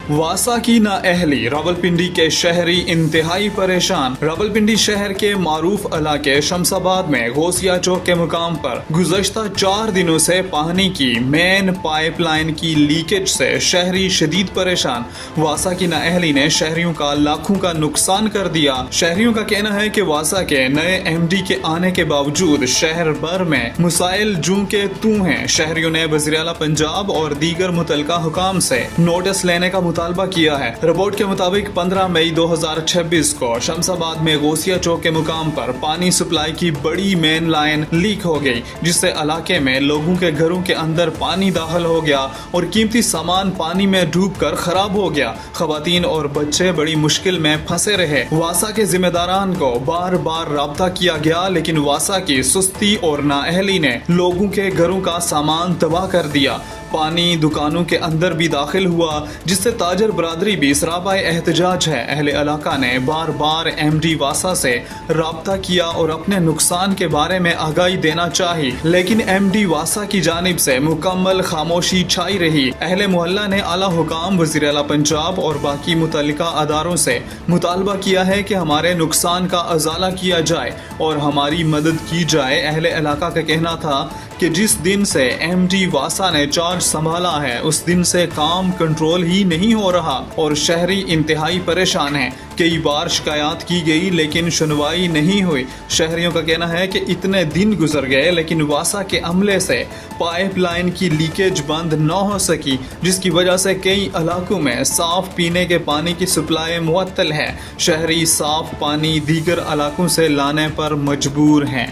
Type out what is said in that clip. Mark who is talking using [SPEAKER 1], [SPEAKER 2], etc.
[SPEAKER 1] वासा की नाअहली, रावलपिंडी के शहरी इंतहाई परेशान। रावलपिंडी शहर के मारूफ इलाके शमसाबाद में गौसिया चौक के मुकाम पर गुज़श्ता 4 दिनों से पानी की मेन पाइपलाइन की लीकेज से शहरी शदीद परेशान। वासा की नाअहली ने शहरियों का लाखों का नुकसान कर दिया। शहरियों का कहना है कि वासा के नए एमडी के आने के बावजूद शहर भर में मसाइल जूं के तू हैं। शहरियों ने वज़ीर-ए-आला पंजाब और दीगर मुतलका हुकाम से नोटिस लेने का मुतालबा किया है। रिपोर्ट के मुताबिक 15 मई 2026 को शमसाबाद में गौसिया चौक के मुकाम पर पानी सप्लाई की बड़ी मेन लाइन लीक हो गई, जिससे इलाके में लोगों के घरों के अंदर पानी दाखिल हो गया और कीमती सामान पानी में डूबकर खराब हो गया। खवातीन और बच्चे बड़ी मुश्किल में फंसे रहे। वासा के जिम्मेदारान को बार बार राब्ता किया गया, लेकिन वासा की सुस्ती और नाअहली ने लोगों के घरों का सामान तबाह कर दिया। पानी दुकानों के अंदर भी दाखिल हुआ, जिससे ताजर बरादरी भी सराबाए एहतजाज है। अहले इलाका ने बार बार एमडी वासा से राब्ता किया और अपने नुकसान के बारे में आगाही देना चाही, लेकिन एमडी वासा की जानिब से मुकम्मल खामोशी छाई रही। अहले मोहल्ला ने आला हुकाम, वज़ीर-ए-आला पंजाब और बाकी मुतल्लिका अदारों से मुतालबा किया है कि हमारे नुकसान का अजाला किया जाए और हमारी मदद की जाए। अहले इलाका का कहना था कि जिस दिन से एमडी वासा ने चार्ज संभाला है, उस दिन से काम कंट्रोल ही नहीं हो रहा और शहरी इंतहाई परेशान हैं। कई बार शिकायत की गई, लेकिन सुनवाई नहीं हुई। शहरियों का कहना है कि इतने दिन गुजर गए, लेकिन वासा के अमले से पाइपलाइन की लीकेज बंद न हो सकी, जिसकी वजह से कई इलाकों में साफ पीने के पानी की सप्लाई मुअत्तल है। शहरी साफ पानी दीगर इलाकों से लाने पर मजबूर हैं।